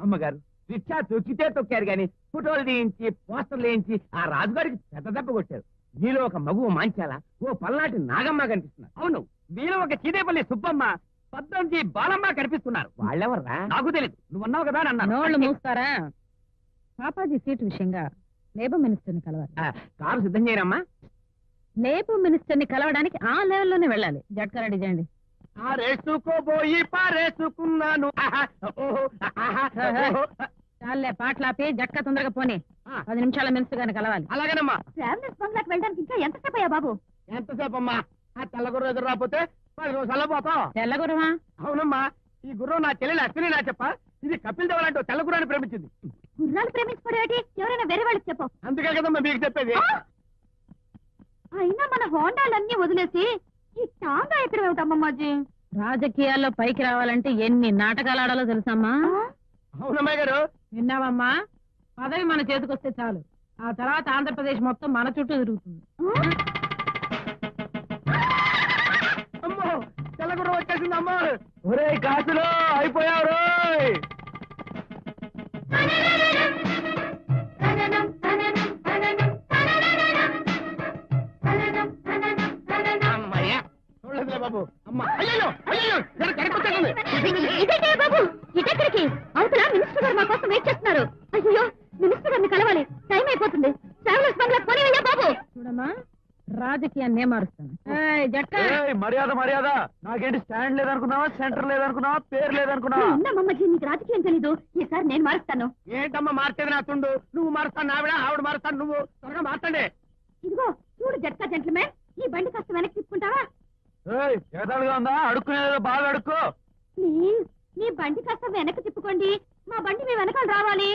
అమ్మగారు రిక్షా తొక్కితే తొక్కారు గాని ఫోటోలు తీయించి పోస్టర్లు వేయించి ఆ రాజుగారికి పెద్ద దెబ్బ కొట్టారు. మీలో ఒక మగువ మాంచాల, ఓ పల్నాటి నాగమ్మ కనిపిస్తున్నారు. అవును, మీలో ఒక చీదేపల్లి సుబ్బమ్మ, పద్దంజి బాలమ్మ కనిపిస్తున్నారు. వాళ్ళెవర్రా? నాకు తెలియదు, నువ్వు అన్నావు కదా అని అన్నాను. నోళ్ళు మూస్తారా? పాపాజీ సీటు విషయంగా లేబర్ మినిస్టర్ని కలవాలి. కారు సిద్ధం చేయరమ్మా. లేబర్ మినిస్టర్ని కలవడానికి ఆ లెవెల్లోనే వెళ్ళాలి. జట్కా రెడీ చేయండి. ఆరేసుకోబోయి పారేసుకున్నాను. చాలే పాటలాపి, జట్కా తొందరగా పోనీ. 10 నిమిషాల మినిస్టర్ గారిని కలవాలి. అలాగేనమ్మా. ట్రావెలర్స్ బంగ్లాకి వెళ్ళడానికి ఇంకా ఎంతసేపు అయ్యా బాబు? ఎంతసేపు అమ్మా? ఆ తెల్లగుర్రం ఎదురు రాకపోతే 10 నిమిషాల్లో పోతాం. తెల్లగురమా? అవునమ్మా, ఈ గుర్రం నా చెల్లెలు అశ్విని నా చెప్ప. ఇది కపిల్ దేవ్ లాంటి తెల్ల గుర్రాన్ని ప్రేమించింది. గుర్రాలు ప్రేమించుకోవడం ఎవరైనా వేరే వాళ్ళకి చెప్పు. అందుకే కదమ్మా మీకు చెప్పేది. అయినా మన హోండాలన్నీ వదిలేసి ఈ టాంగా ఎక్కడ వెళ్తామమ్మాజీ? రాజకీయాల్లో పైకి రావాలంటే ఎన్ని నాటకాలు ఆడాలో తెలుసమ్మా? అవునమ్మాయి గారు. విన్నావమ్మా? పదవి మన చేతికొస్తే చాలు, ఆ తర్వాత ఆంధ్రప్రదేశ్ మొత్తం మన చుట్టూ తిరుగుతుంది. అమ్మో, తెల్లగుర్రం వచ్చేసింది అమ్మా. ఒరే కాసులో అయిపోయావు. బాబు అమ్మా, అయ్యో అయ్యో బాబు, ఇటెక్కడికి? అవతల మినిస్టర్ గారు మా కోసం వెయిట్ చేస్తున్నారు. అయ్యో, మినిస్టర్ గారిని కలవాలి, టైం అయిపోతుంది. ట్రావెలర్స్ బంగ్లా పోనీ బాబు. చూడమ్మా, రాజకీయాన్ని మారుస్తాను. మర్యాద మర్యాద. నాకేంటి స్టాండ్ లేదనుకున్నావా, సెంటర్ లేదనుకున్నావా, పేరు లేదనుకున్నావా? మమ్మజీ, నీకు రాజకీయం తెలీదు. ఈసారి నేను మారుస్తాను. ఏంటమ్మా మార్చేది? నా తుండు. నువ్వు మారుస్తాను ఆవిడ, ఆవిడ మారుస్తాను నువ్వు. త్వరగా మార్చండి. ఇదిగో చూడు జట్కా జెంట్లమెన్, ఈ బండి కాస్త వెనక్కి తీసుకుంటావా? ఎగతాళిగా ఉందా? అడుక్కునేదో బాగా అడుక్కో. ప్లీజ్, మీ బండి కాస్త వెనక్కి తిప్పుకోండి. మా బండి మీ వెనకాల రావాలి.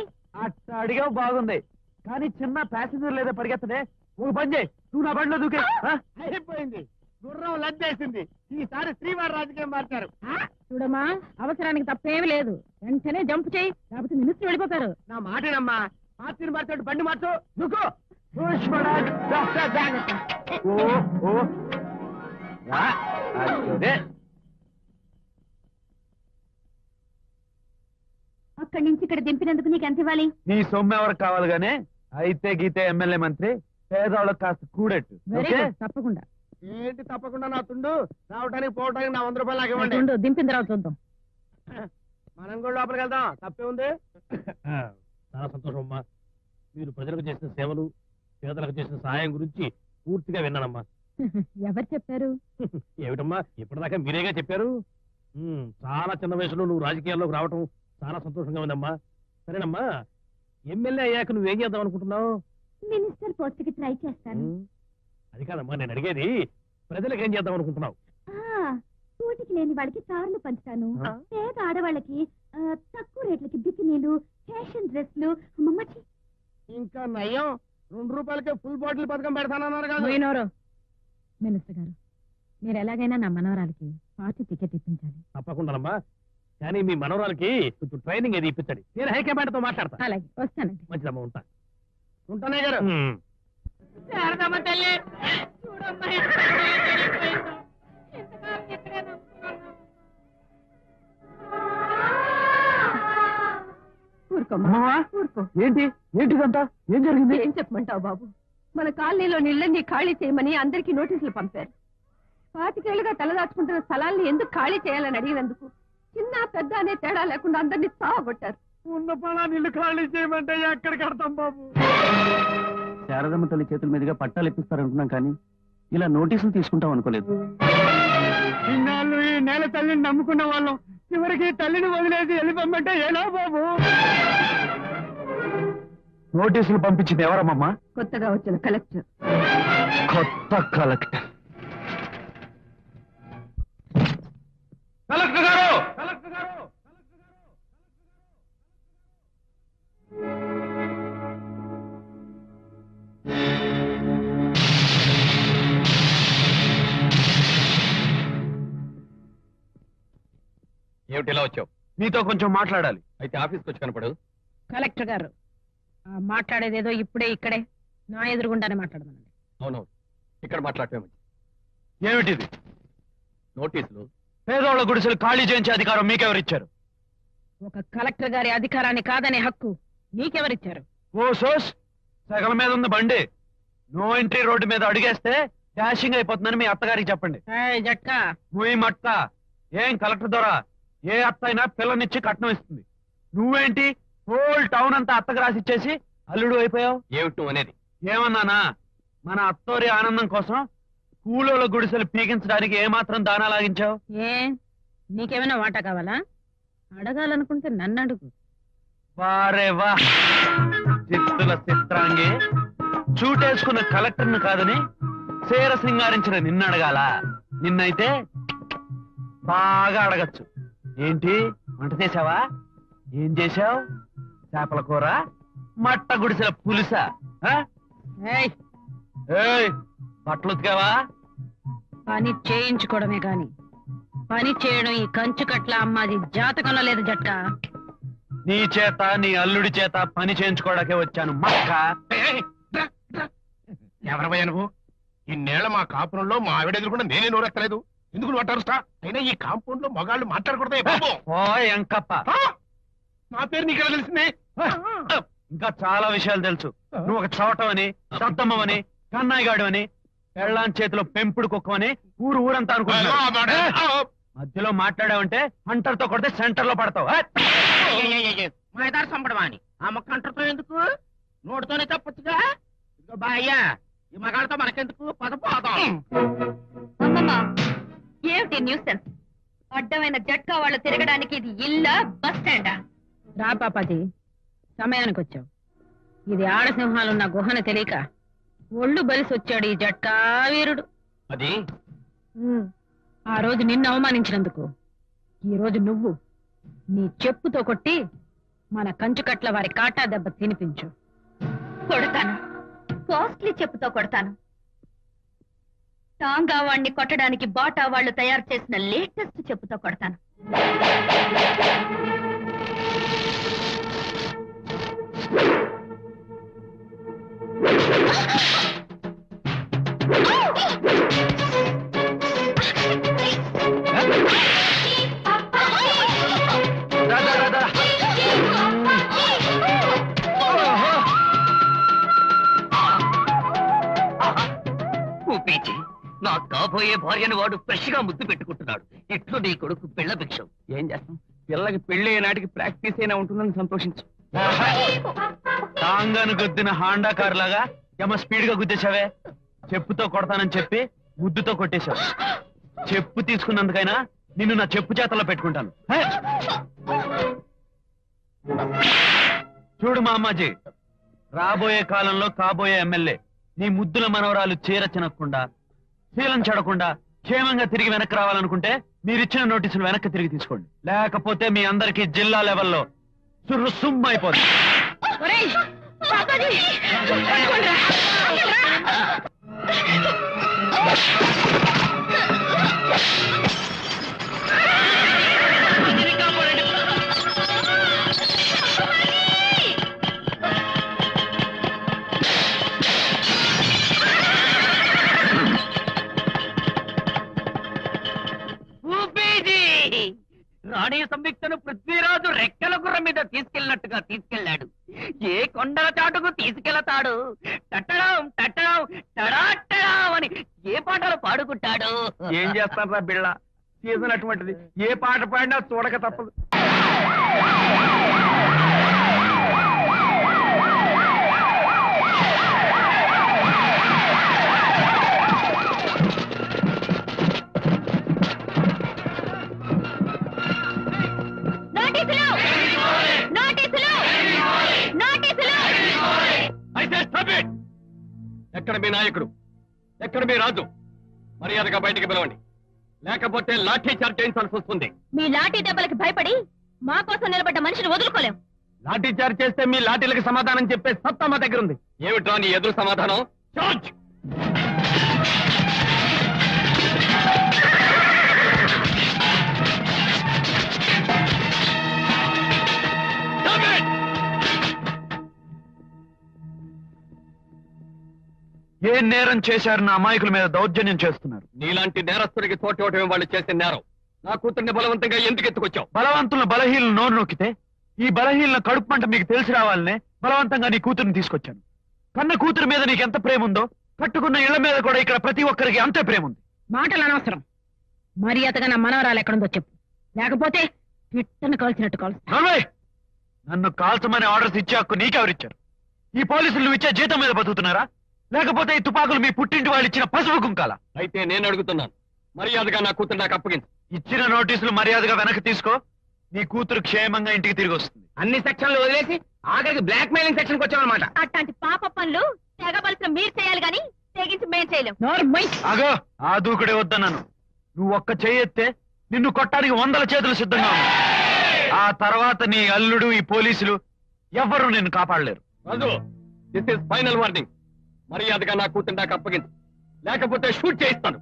అట్లా అడిగావు బాగుంది, కానీ చిన్న ప్యాసింజర్ లేదా పరిగెత్తనే. ఒక పని చేయి, నువ్వు నా బండిలో దూకే. అయిపోయింది, గుర్రం లద్దేసింది. ఈసారి శ్రీవారి రాజకీయం మార్చారు. చూడమ్మా, అవసరానికి తప్పేమీ లేదు. వెంటనే జంప్ చేయి, లేకపోతే మినిస్టర్ వెళ్ళిపోతారు. నా మాటేనమ్మా. పార్టీని మార్చాడు, బండి మార్చు. దూకో. అక్కడి నుంచి ఇక్కడ దింపినందుకు నీకు ఎంత ఇవ్వాలి? నీ సొమ్ము ఎవరికి కావాలి గానే? అయితే గీతే ఎమ్మెల్యే మంత్రి, పేదవాళ్ళకి కాస్త కూడెట్టు. తప్పకుండా. ఏంటి తప్పకుండా? నా తుండు రావడానికి పోవడానికి నా 100 రూపాయలు నాకు ఇవ్వండి. దింపిన తర్వాత చూద్దాం. మనం కూడా లోపలికి వెళ్దాం, తప్పే ఉంది. చాలా సంతోషం అమ్మా. మీరు ప్రజలకు చేసిన సేవలు, పేదలకు చేసిన సహాయం గురించి పూర్తిగా విన్నానమ్మా. ఎవరు చెప్పారు? ఏమిటమ్మా, ఇప్పటిదాకా మీరేగా చెప్పారు. చాలా చిన్న వయసులో నువ్వు రాజకీయాల్లోకి రావటం చాలా సంతోషంగా ఉందమ్మా. సరేనమ్మా, ఎమ్మెల్యే అయ్యాక నువ్వేం చేద్దాం అనుకుంటున్నావు? మినిస్టర్ పోస్ట్ కి ట్రై చేస్తాను. అది కాదమ్మా నేను అడిగేది, ప్రజలకు ఏం చేద్దాం అనుకుంటున్నావు? కూటికి లేని వాళ్ళకి కార్లు పంచుతాను. పేద ఆడవాళ్ళకి తక్కువ రేట్లకి బికినీలు, ఫ్యాషన్ డ్రెస్లు. ఇంకా నయం, 2 రూపాయలకే ఫుల్ బాటిల్ పథకం పెడతానన్నారు కదా. మినిస్టర్ గారు, మీరు ఎలాగైనా నా మనవరాలకి పార్టీ టికెట్ ఇప్పించాలి. తప్పకుండానమ్మా, కానీ మీ మనవరాలకి కొంచెం ట్రైనింగ్ ఏది ఇప్పించండి. నేను హైకమాండ్ తో మాట్లాడతా. అలాగే, వస్తానండి. మంచిదమ్మా, ఉంటా. ఉంటానే గారు. ఏంటి ఏంటిదంతా? ఏం జరిగింది? ఏం చెప్పమంటావు బాబు? మన కాలనీలో నీళ్ళని ఖాళీ చేయమని అందరికీ నోటీసులు పంపారు. 25 ఏళ్లుగా తలదాచుకుంటున్న స్థలాల్ని ఎందుకు ఖాళీ చేయాలని అడిగినందుకు చిన్న పెద్ద అనే తేడా లేకుండా అందరినీ సావగొట్టారు. ఉన్న పొలాన్ని ఇల్లు ఖాళీ చేయమంటే ఎక్కడ కడతాం బాబు? శారదమ్మ తల్లి చేతుల మీదుగా పట్టాలు ఇప్పిస్తారనుకున్నాం, కానీ ఇలా నోటీసులు తీసుకుంటాం అనుకోలేదు. ఇన్నాళ్ళు ఈ నేల తల్లిని నమ్ముకున్న వాళ్ళం చివరికి తల్లిని వదిలేసి వెళ్ళిపోమంటే ఎలా బాబు? నోటీసులు పంపించింది ఎవరమ్మా? కొత్తగా వచ్చిన కలెక్టర్. కొత్త కలెక్టర్. కలెక్టర్ గారు, కలెక్టర్ గారు, ఏమిటి ఇలా వచ్చావు? మీతో కొంచెం మాట్లాడాలి. అయితే ఆఫీస్కి వచ్చి కనపడు. కలెక్టర్ గారు, మాట్లాడేదేదో ఇప్పుడే ఇక్కడే నా ఎదురుగుండానే మాట్లాడమనండి. అవునవును, ఇక్కడ మాట్లాడటమే. ఏమిటిది? నోటీసులు. పేదోళ్ళ గుడిసెలు ఖాళీ చేయించే అధికారం మీకెవరిచ్చారు? ఒక కలెక్టర్ గారి అధికారాన్ని కాదనే హక్కు నీకెవరిచ్చారు? ఓ సోస్, సగల మీద ఉంది బండి. నో ఎంట్రీ రోడ్డు మీద అడిగేస్తే డాషింగ్ అయిపోతుందని మీ అత్తగారికి చెప్పండి. జట్కా ముయ్ మట్ట. ఏం కలెక్టర్ ద్వారా ఏ అత్త అయినా పిల్లనిచ్చి కట్నం ఇస్తుంది. నువ్వేంటి హోల్ టౌన్ అంతా అత్తకు రాసిచ్చేసి అల్లుడు అయిపోయావు? ఏమిటి నువ్వు అనేది? ఏమన్నానా? మన అత్తోరి ఆనందం కోసం కూలోళ్ళ గుడిసెలు పీకించడానికి ఏమాత్రం దానా లాగించావు? ఏ నీకేమైనా వాటా కావాలా? అడగాలనుకుంటే నన్ను అడుగు. వారే వా, చిత్తుల చిత్రాంగి. చూటేసుకున్న కలెక్టర్ను కాదని చీర సింగారించిన నిన్ను అడగాల? నిన్నైతే బాగా అడగచ్చు. ఏంటి వంట చేసావా? ఏం చేశావు? చేపల కూర, మట్ట గుడిసెల పులుసా? బట్టలు ఉతికావా? పని చేయించుకోవడమే కాని పని చేయడం ఈ కంచు కట్ల అమ్మాది జాతకంలో లేదు జట్కా. నీ చేత నీ అల్లుడి చేత పని చేయించుకోవడాకే వచ్చాను మక్క. ఎవరవయ్యా నువ్వు? ఇన్నేళ్ల మా కాపురంలో మా ఆవిడ ఎదురుకుండా నేనే నోరెత్తలేదు. ఎందుకు నువ్వు అంటారుస్తా? అయినా ఈ కాంపౌండ్ లో మగాళ్ళు మాట్లాడకూడదు. ఓ ఎంకప్ప, నా పేరు నీకెలా తెలిసింది? ఇంకా చాలా విషయాలు తెలుసు. నువ్వు ఒక చోటవని, సత్తమ్మవని, కన్నాయిగాడు అని, పెళ్ళాం చేతిలో పెంపుడు కుక్కవని ఊరంతా అనుకుంటున్నావు. మధ్యలో మాట్లాడావంటే హంటర్ తో కొడితే సెంటర్ లో పడతావు. మా ఇదారు సంపడవాణి ఆ మొక్క అంటర్తో ఎందుకు? నోటితోనే చెప్పొచ్చుగా. ఇదిగో బాయ్యా, ఈ మగాళ్ళతో మనకెందుకు? పదపోదాం. అమ్మమ్మా, ఏమిటి న్యూసెన్స్? అడ్డమైన జట్కా వాళ్ళు తిరగడానికి ఇది ఇల్లా బస్ స్టాండా? రా పాపాజీ, సమయానికి వచ్చావు. ఇది ఆడసింహాలున్న గుహన తెలియక ఒళ్ళు బలిసి వచ్చాడు ఈ జట్కా వీరుడు. అది ఆ రోజు నిన్ను అవమానించినందుకు ఈ రోజు నువ్వు నీ చెప్పుతో కొట్టి మన కంచుకట్ల వారి కాటా దెబ్బ తినిపించు. కొడతాను, కాస్ట్లీ చెప్పుతో కొడతాను. టాంగా వాణ్ణి కొట్టడానికి బాటా వాళ్ళు తయారు చేసిన లేటెస్ట్ చెప్పుతో కొడతాను. నా కాబోయే భార్యను వాడు ఫ్రెష్ గా ముద్దు పెట్టుకుంటున్నాడు. ఇట్లు నీ కొడుకు పిల్ల భిక్షం. ఏం చేస్తాం? పిల్లకి పెళ్లి నాటికి ప్రాక్టీస్ అయినా ఉంటుందని సంతోషించు. టాంగాను గుద్దిన హాండా కారు లాగా ఏమో స్పీడ్ గా గుద్దేశావే. చెప్పుతో కొడతానని చెప్పి ముద్దుతో కొట్టేశావు. చెప్పు తీసుకున్నందుకైనా నిన్ను నా చెప్పు చేతల్లో పెట్టుకుంటాను. చూడు మా అమ్మాజీ, రాబోయే కాలంలో కాబోయే ఎమ్మెల్యే నీ ముద్దుల మనవరాలు చీర చినకుండా, శీలం చెడకుండా క్షేమంగా తిరిగి వెనక్కి రావాలనుకుంటే మీరిచ్చిన నోటీసులు వెనక్కి తిరిగి తీసుకోండి. లేకపోతే మీ అందరికీ జిల్లా లెవెల్లో సుర్రు సుమ్మ అయిపోతుంది. రాణి సంయుక్తను పృథ్వీరాజు రెక్కల గుర్రం మీద తీసుకెళ్ళినట్టుగా తీసుకెళ్లాడు. ఏ కొండల చాటుకు తీసుకెళ్తాడు? టట్టడం టట్టడం టడాటడం అని ఏ పాటలు పాడుకుంటాడు? ఏం చేస్తాను రా బిళ్ళ, సీజన్ అటువంటిది. ఏ పాట పాడినా చూడక తప్పదు. ఎక్కడ మీ నాయకుడు? ఎక్కడ మీ రాజు? మర్యాదగా బయటికి పిలవండి, లేకపోతే లాఠీ చార్జ్ చేయించాల్సి వస్తుంది. మీ లాఠీ దెబ్బలకి భయపడి మా కోసం నిలబడ్డ మనిషిని వదులుకోలేం. లాఠీ చార్జ్ చేస్తే మీ లాఠీలకు సమాధానం చెప్పే సత్తా మా దగ్గర ఉంది. ఏమిట్రా నీ ఎదురు సమాధానం? చార్జ్! ఏ నేరం చేశారు? నా అమాయకుల మీద దౌర్జన్యం చేస్తున్నారు. నీలాంటి నేరస్తుడికి తోటి ఇవ్వటం వాళ్ళు చేసే నేరం. నా కూతుర్ని బలవంతంగా ఎందుకు ఎత్తుకొచ్చావు? బలవంతులను బలహీనలు నోరు నొక్కితే ఈ బలహీనల కడుపు మంట మీకు తెలిసి రావాలనే బలవంతంగా నీ కూతుర్ని తీసుకొచ్చాను. కన్న కూతురు మీద నీకు ఎంత ప్రేమ ఉందో కట్టుకున్న ఇళ్ల మీద కూడా ఇక్కడ ప్రతి ఒక్కరికి అంతే ప్రేమ ఉంది. మాటలు అనవసరం. మర్యాదగా నా మనవరాలు ఎక్కడుందో చెప్పు, లేకపోతే పిట్టను కాల్చినట్టు కాల్స్తా. నన్ను కాల్చమని ఆర్డర్స్ ఇచ్చే హక్కు నీకెవరిచ్చారు? ఈ పోలీసులు నువ్వు ఇచ్చే జీతం మీద బతుకుతున్నారా, లేకపోతే ఈ తుపాకులు మీ పుట్టింటి వాళ్ళు ఇచ్చిన పసుపు కుంకాల? అయితే నేను అడుగుతున్నాను, మర్యాదగా నా కూతురు నాకు అప్పగించు. ఇచ్చిన నోటీసులు మర్యాదగా వెనక్కి తీసుకో. నీ కూతురు క్షేమంగా ఇంటికి తిరిగి వస్తుంది. అన్ని సెక్షన్లు వదిలేసి ఆఖరికి బ్లాక్ మెయిలింగ్ సెక్షన్ కి వచ్చామన్నమాట. అట్లాంటి పాప పనులు తెగబలసిన మీరు చేయాలి గాని తెగించి మేం చేయలేం. ఆగో, ఆ దూకుడే వద్దన్నాను. నువ్వు ఒక్క చెయ్యెత్తే నిన్ను కొట్టడానికి 100 చేతులు సిద్ధంగా ఉన్నాయి. ఆ తర్వాత నీ అల్లుడు ఈ పోలీసులు ఎవ్వరూ నిన్ను కాపాడలేరు. రాజు, దిస్ ఇస్ ఫైనల్ వార్నింగ్. మర్యాదగా నా కూతురు నాకు అప్పగించు, లేకపోతే షూట్ చేయిస్తాను.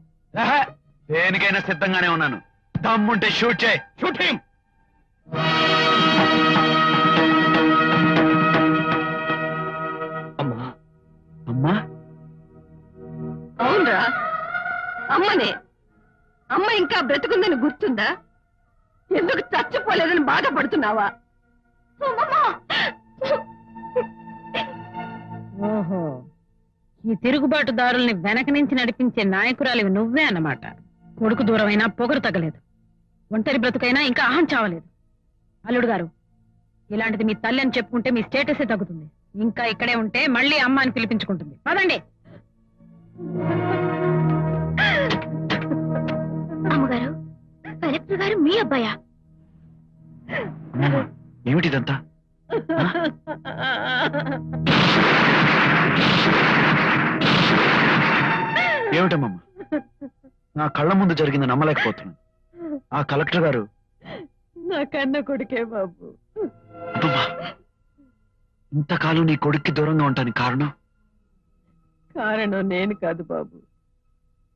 దేనికైనా సిద్ధంగానే ఉన్నాను. దమ్ముంటే షూట్ చేయి. Shoot him. అమ్మా, అమ్మా, అవునరా, అమ్మనే. అమ్మ ఇంకా బ్రతుకుందని గుర్తుందా? ఎందుకు చచ్చిపోలేదని బాధపడుతున్నావా? ఓహో, ఈ తిరుగుబాటుదారుల్ని వెనక నుంచి నడిపించే నాయకురాలివి నువ్వే అన్నమాట. కొడుకు దూరమైనా పొగరు తగ్గలేదు, ఒంటరి బ్రతుకైనా ఇంకా అహం చావలేదు. అల్లుడు గారు, ఇలాంటిది మీ తల్లి అని చెప్పుకుంటే మీ స్టేటసే తగ్గుతుంది. ఇంకా ఇక్కడే ఉంటే మళ్ళీ అమ్మ అని పిలిపించుకుంటుంది. పదండి. అమ్మగారు, కలెక్టర్ గారు మీ అబ్బాయా? ఏమిటిదంతా? ఏమిటమ్మా? నా కళ్ళ ముందు జరిగింది నమ్మలేకపోతున్నాను. ఆ కలెక్టర్ గారు నా కన్న కొడుకే బాబు. అమ్మా, ఇంతకాలం నీ కొడుక్కి దూరంగా ఉంటానికి కారణం? కారణం నేను కాదు బాబు,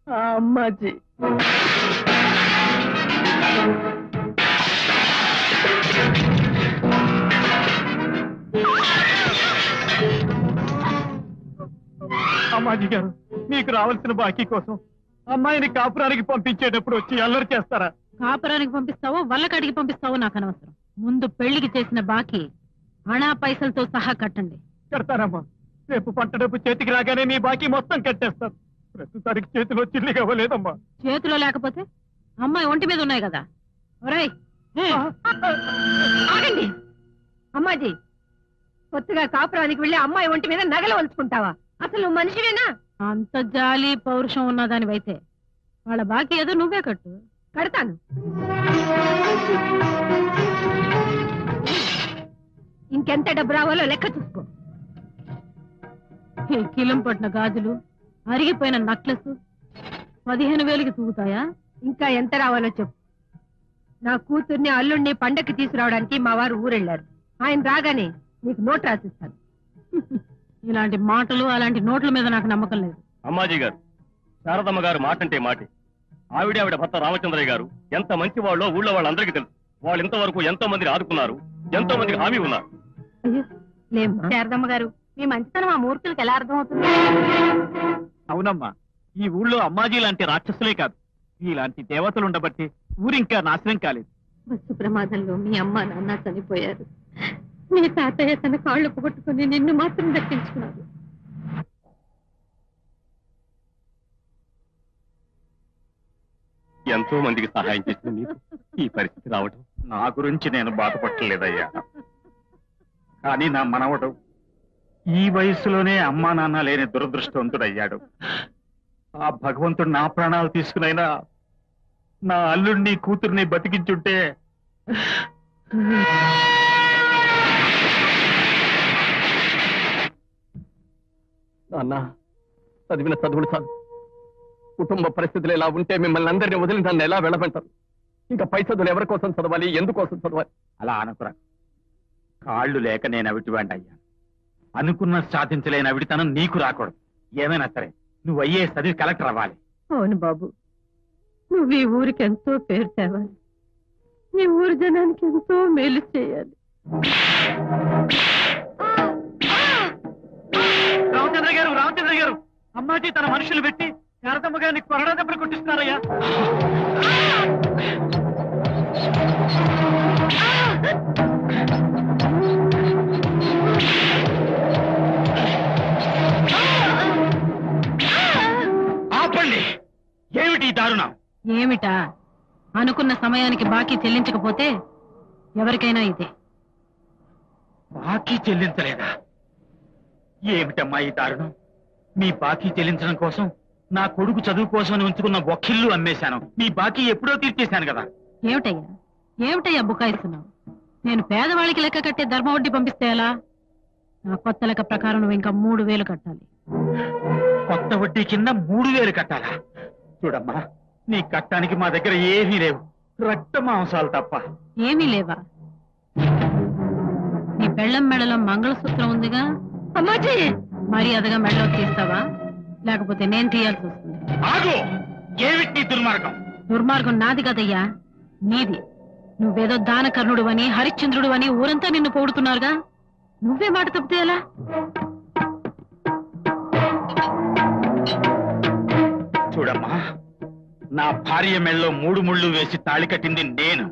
ఆ అమ్మాజీ. అమ్మాజీ గారు, మీకు రావాల్సిన బాకీ కోసం అమ్మాయిని కాపురానికి పంపించేటప్పుడు వచ్చి అల్లరి చేస్తారా? కాపురానికి పంపిస్తావో వల్లకాడికి పంపిస్తావో నాకు అనవసరం. ముందు పెళ్లికి చేసిన బాకీ అణా పైసలతో సహా కట్టండి. కడతారమ్మా. రేపు పంట డబ్బు చేతికి రాగానే మీ బాకీ మొత్తం కట్టేస్తాను. ప్రస్తుతానికి చేతిలో చిల్లిగా ఇవ్వలేదమ్మా. చేతిలో లేకపోతే అమ్మాయి ఒంటి మీద ఉన్నాయి కదా. ఒరేయ్, ఆగండి. అమ్మాజీ, కొత్తగా కాపురానికి వెళ్ళి అమ్మాయి ఒంటి మీద నగలు వంచుకుంటావా? అసలు నువ్వు మనిషివేనా? అంత జాలి పౌరుషం ఉన్నదానివైతే వాళ్ళ బాకీ ఏదో నువ్వే కట్టు. కడతాను. ఇంకెంత డబ్బు రావాలో లెక్క చూసుకో. ఈ కిలం పట్టిన గాజులు, అరిగిపోయిన నక్లెస్ 15,000కి తూగుతాయా? ఇంకా ఎంత రావాలో చెప్పు. నా కూతుర్ని అల్లుణ్ణి పండక్కి తీసుకురావడానికి మా వారు ఊరెళ్ళారు. ఆయన రాగానే నీకు నోట్ రాసిస్తాను. ఇలాంటి మాటలు అలాంటి నోట్ల మీద నాకు నమ్మకం లేదు. అమ్మాజీ గారు, శారదమ్మ గారు మాటంటే మాటే. ఆవిడ భర్త రామచంద్రయ్య గారు ఎంత మంచి వాళ్ళో ఊళ్ళో వాళ్ళందరికీ తెలుసు. వాళ్ళు ఇంతవరకు ఎంతో మందిని ఆదుకున్నారు, ఎంతో మందికి హామీ ఉన్నారు. అయ్యో లేమ్మా. శారదమ్మ గారు, మీ మంచితనం ఆ మూర్ఖులకు ఎలా అర్థం అవుతుంది? అవునమ్మా, ఈ ఊళ్ళో అమ్మాజీ లాంటి రాక్షసులే కాదు, ఇలాంటి దేవతలు ఉండబట్టి ఊరింకా నాశనం కాలేదు. బస్సు ప్రమాదంలో మీ అమ్మ నాన్న చనిపోయారు. మీ తాతయ్య తన కాళ్ళు పొగొట్టుకుని నిన్ను మాత్రం దక్కించుకున్నాడు. ఎంతో మందికి సహాయం చేసిన మీకు ఈ పరిస్థితి రావడం. నా గురించి నేను బాధపట్టలేదయ్యా, కానీ నా మనవడు ఈ వయసులోనే అమ్మా నాన్న లేని దురదృష్టవంతుడయ్యాడు. ఆ భగవంతుడు నా ప్రాణాలు తీసుకునైనా నా అల్లుడిని కూతుర్ని బతికించుంటే నాన్న, చదివిన చదువులు చాలు. కుటుంబ పరిస్థితులు ఎలా ఉంటే మిమ్మల్ని అందరినీ వదిలి నన్ను ఎలా వెళ్ళమంటారు? ఇంకా పై చదువులు ఎవరి కోసం చదవాలి, ఎందుకోసం చదవాలి? అలా అనుకురా. కాళ్ళు లేక నేను అవిటివాడిని అయ్యాను. అనుకున్న సాధించలేని అవిటితనం నీకు రాకూడదు. ఏమైనా సరే నువ్వు అయ్యే చదివి కలెక్టర్ అవ్వాలి. అవును బాబు, నువ్వు ఈ ఊరికి ఎంతో పేరు తేవాలి. ఈ ఊరు జనానికి ఎంతో మేలు చేయాలి. రామచంద్ర గారు, అమ్మాజీ తన మనుషులు పెట్టి శారదమ్మ గారిని కొరడా దెబ్బలు కొట్టిస్తున్నారయ్యా. ఆపండి! ఏమిటి దారుణం? ఏమిటా? అనుకున్న సమయానికి బాకీ చెల్లించకపోతే ఎవరికైనా ఇదే. బాకీ చెల్లించలేదా? ఏమిటమ్మా ఈ దారుణం? మీ బాకీ చెల్లించడం కోసం నా కొడుకు చదువు కోసం ఉంచుకున్న ఒక్కిల్లు అమ్మేశాను. మీ బాకీ ఎప్పుడో తీర్చేశాను కదా. ఏమిటయ్యా బుకాయిస్తున్నావు? నేను పేదవాళ్ళకి లెక్క కట్టే ధర్మ వడ్డీ పంపిస్తే ఎలా? నా కొత్త లెక్క ప్రకారం నువ్వు ఇంకా 3000 కట్టాలి. కొత్త వడ్డీ కింద 3000 కట్టాలా? చూడమ్మా, నీ కట్టానికి మా దగ్గర ఏమీ లేవు, రక్త మాంసాలు తప్ప. ఏమీ లేవా? నీ పెళ్ళం మెడలో మంగళసూత్రం ఉందిగా, అమ్మాజీ మర్యాదగా మెడలో తీస్తావా? లేకపోతే నేను తీయాల్సి వస్తుంది. ఆగు! ఏమిటి నీ దుర్మార్గం? దుర్మార్గం నాది కదయ్యా, నీది. నువ్వేదో దానకర్ణుడు అని, హరిశ్చంద్రుడు అని ఊరంతా నిన్ను పొగుడుతున్నారుగా. నువ్వే మాట తప్పితే ఎలా? చూడమ్మా, నా భార్య మెళ్ళలో 3 ముళ్ళు వేసి తాళి కట్టింది నేను.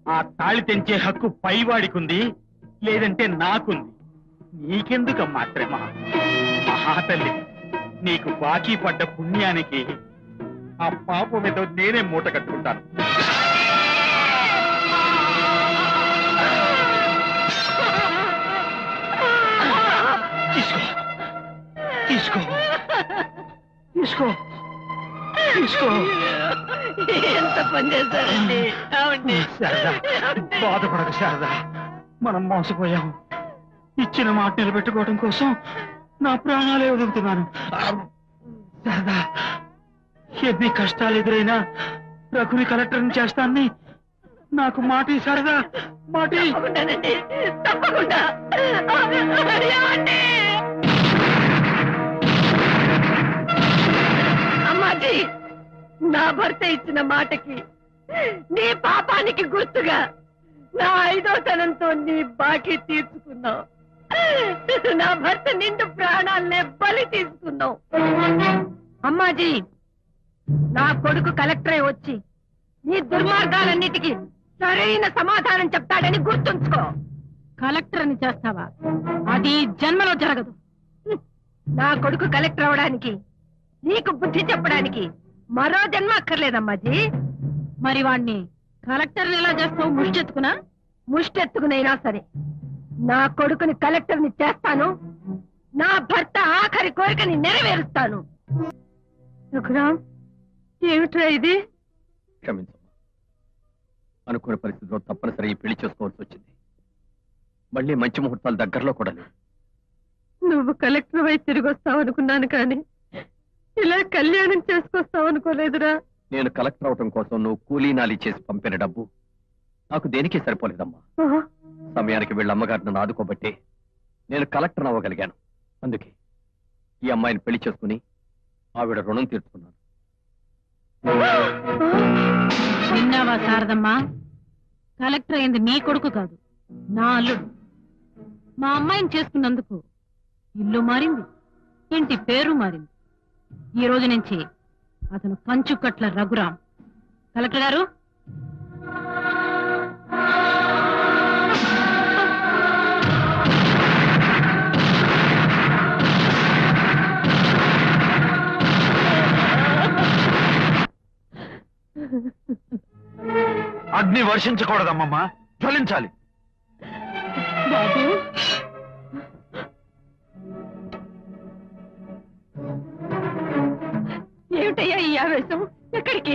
ఆ తాళి తెంచే హక్కు పైవాడికుంది, లేదంటే నాకుంది. నీకెందుకమ్మా శ్రమ? మహాతల్లి, నీకు బాకీ పడ్డ పుణ్యానికి ఆ పాపం ఏదో నేనే మూట కట్టుకుంటాను. తీసుకో తీసుకో తీసుకో తీసుకో. ఎంత పని చేశారండి? శారదా, బాధపడక శారదా. మనం మోసపోయాం. ఇచ్చిన మాట నిలబెట్టుకోవడం కోసం నా ప్రాణాలే వదులుతున్నాను. శారదా, ఎన్ని కష్టాలు ఎదురైనా రఘుని కలెక్టర్ని చేస్తానని నాకు మాటి శారదా, మాటి. తప్పకుండా. అమ్మాజీ, నా భర్త ఇచ్చిన మాటకి, నీ పాపానికి గుర్తుగా నా 5వ తనంతో నీ బాకీ తీర్చుకున్నావు. నా భర్త నిండు ప్రాణాలనే బలి తీసుకున్నావు. అమ్మాజీ, నా కొడుకు కలెక్టరే వచ్చి నీ దుర్మార్గాలన్నిటికీ సరైన సమాధానం చెప్తాడని గుర్తుంచుకో. కలెక్టర్ అని చేస్తావా? అది జన్మలో జరగదు. నా కొడుకు కలెక్టర్ అవడానికి, నీకు బుద్ధి చెప్పడానికి మరో జన్మ అక్కర్లేదమ్మాజీ. మరి వాణ్ణి కలెక్టర్ ఎలా చేస్తావు? ముష్టెత్తుకునా? ముష్టెత్తుకునైనా సరే నా కొడుకుని కలెక్టర్ని చేస్తాను. నా భర్త ఆఖరి కోరికని నెరవేరుస్తాను. రఘురామ్, ఏమిట్రా ఇది? క్షమించమ్మా, అనుకున్న పరిస్థితిలో తప్పనిసరి ఈ పెళ్లి చేసుకోవాల్సి వచ్చింది. మళ్ళీ మంచి ముహూర్తాలు దగ్గరలో కూడా లేవు. నువ్వు కలెక్టర్ వై తిరిగి వస్తావనుకున్నాను, కానీ ఇలా కళ్యాణం చేసుకొస్తావనుకోలేదురా. నేను కలెక్టర్ అవటం కోసం నువ్వు కూలీ నాలి చేసి పంపిన డబ్బు నాకు దేనికి సరిపోలేదమ్మా. సమయానికి వీళ్ళ అమ్మగారు నన్ను ఆదుకోబట్టే నేను కలెక్టర్ అవ్వగలిగాను. అందుకే ఈ అమ్మాయిని పెళ్లి చేసుకుని ఆవిడ రుణం తీర్చుకున్నాను. విన్నావా శారదమ్మా? కలెక్టర్ అయింది నీ కొడుకు కాదు, నా అల్లుడు. మా అమ్మాయిని చేసుకున్నందుకు ఇల్లు మారింది, ఇంటి పేరు మారింది. ఈ రోజు నుంచి అతను కంచుకట్ల రఘురాం. కలెక్టర్ గారు, అగ్ని వర్షించకూడదమ్మమ్మా, జ్వలించాలి. బాబు, ఏమిటయ్యా ఈ ఆవేశం? ఎక్కడికి?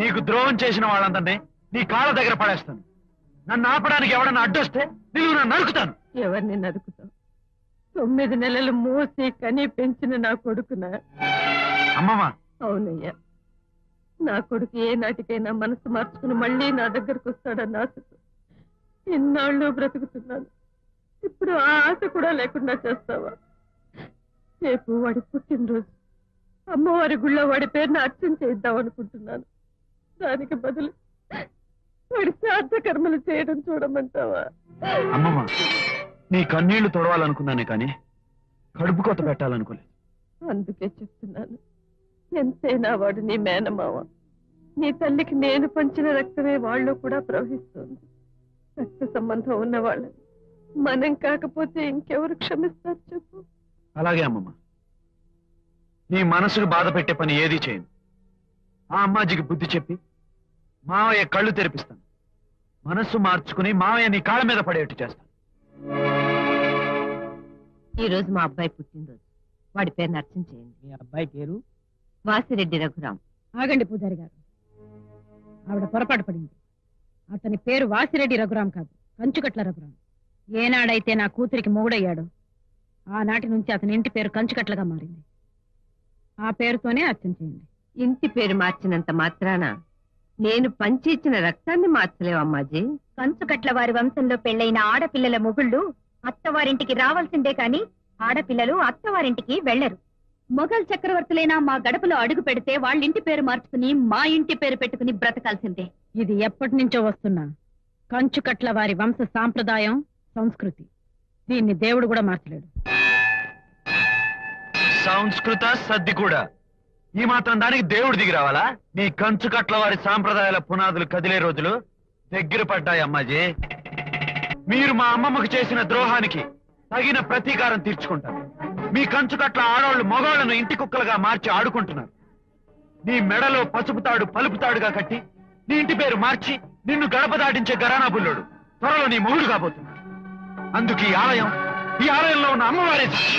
నీకు ద్రోహం చేసిన వాళ్ళందరినీ నీ కాళ్ళ దగ్గర పడేస్తాను. నన్ను ఆపడానికి ఎవడన్నా అడ్డొస్తే నువ్వు నన్ను నరుకుతాను. ఎవరిని నరుకుతావు? 9 నెలలు మోసి కని పెంచిన నా కొడుకున. అమ్మమ్మా, అవునయ్యా, నా కొడుకు ఏ నాటికైనా మనసు మార్చుకుని మళ్ళీ నా దగ్గరకు వస్తాడన్న ఆశతో ఇన్నాళ్ళు బ్రతుకుతున్నాను. ఇప్పుడు ఆ ఆశ కూడా లేకుండా చేస్తావా? రేపు వాడి పుట్టినరోజు, అమ్మవారి గుళ్ళో వాడి పేరుని అర్చన చేద్దాం అనుకుంటున్నాను. దానికి బదులు వాడి శ్రాద్ధ కర్మలు చేయడం చూడమంటావా? అమ్మమ్మ, నీ కన్నీళ్లు తొడవాలనుకున్నానే కానీ కడుపు కొత్త పెట్టాలనుకోలేదు. అందుకే చెప్తున్నాను, ఎంతైనా వాడు నీ మేనమావ. నీ తల్లికి నేను పంచిన రక్తమే వాళ్ళు కూడా ప్రవహిస్తుంది. రక్త సంబంధం ఉన్న వాళ్ళని మనం కాకపోతే ఇంకెవరు క్షమిస్తారు చెప్పు? అలాగే అమ్మమ్మ, నీ మనసుకు బాధ పెట్టే పని ఏది చేయను. ఆ అమ్మాజీకి బుద్ధి చెప్పి మావయ్య కళ్ళు తెరిపిస్తాను. మనస్సు మార్చుకుని మావయ్య నీ కాళ్ళ మీద పడేట్టు చేస్తాను. ఈ రోజు మా అబ్బాయి పుట్టినరోజు. వాడి పేరు నర్చన చేయండి. మీ అబ్బాయి పేరు? వాసిరెడ్డి రఘురాం. ఆగండి పూజారి గారు, ఆవిడ పొరపాటు పడింది. అతని పేరు వాసిరెడ్డి రఘురాం కాదు, కంచుకట్ల రఘురాం. ఏనాడైతే నా కూతురికి మొగుడయ్యాడో ఆనాటి నుంచి అతని ఇంటి పేరు కంచుకట్లగా మారింది. ఆ పేరుతోనే అర్చన చేయండి. ఇంటి పేరు మార్చినంత మాత్రాన నేను పంచి ఇచ్చిన రక్తాన్ని మార్చలేవు అమ్మాజీ. కంచుకట్ల వారి వంశంలో పెళ్లైన ఆడపిల్లల మొగుళ్ళు అత్తవారింటికి రావాల్సిందే కాని ఆడపిల్లలు అత్తవారింటికి వెళ్లరు. మొఘల్ చక్రవర్తులైనా మా గడపలో అడుగు పెడితే వాళ్ళింటి పేరు మార్చుకుని మా ఇంటి పేరు పెట్టుకుని బ్రతకాల్సిందే. ఇది ఎప్పటి నుంచో వస్తున్న కంచుకట్ల వారి వంశ సాంప్రదాయం, సంస్కృతి. దీన్ని దేవుడు కూడా మార్చలేడు. సంస్కృత సద్ది కూడా ఈ మాత్రం దానికి దేవుడు దిగి రావాలా? నీ కంచుకట్ల వారి సాంప్రదాయాల పునాదులు కదిలే రోజులు దగ్గర పడ్డాయి అమ్మాజీ. మీరు మా అమ్మమ్మకు చేసిన ద్రోహానికి తగిన ప్రతీకారం తీర్చుకుంటారు. మీ కంచుకట్ల ఆడవాళ్లు మగవాళ్లను ఇంటి కుక్కలుగా మార్చి ఆడుకుంటున్నారు. నీ మెడలో పసుపు తాడు పలుపు తాడుగా కట్టి నీ ఇంటి పేరు మార్చి నిన్ను గడప దాటించే గరానా బుల్లోడు త్వరలో నీ మొగుడు కాబోతున్నాడు. అందుకు ఈ ఆలయంలో ఉన్న అమ్మవారే సాక్షి.